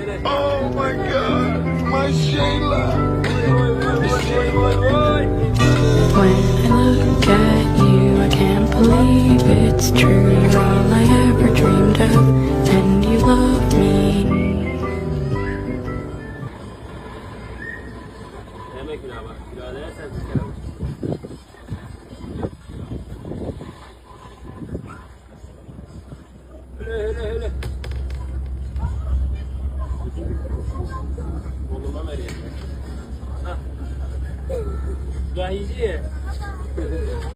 Oh my God, my Shayla. When I look at you, I can't believe it's true. You're all I ever dreamed of, and you love me. Demek ki bak, birader sen çıkar. Öyle. Oğluma ver ya. Gahici.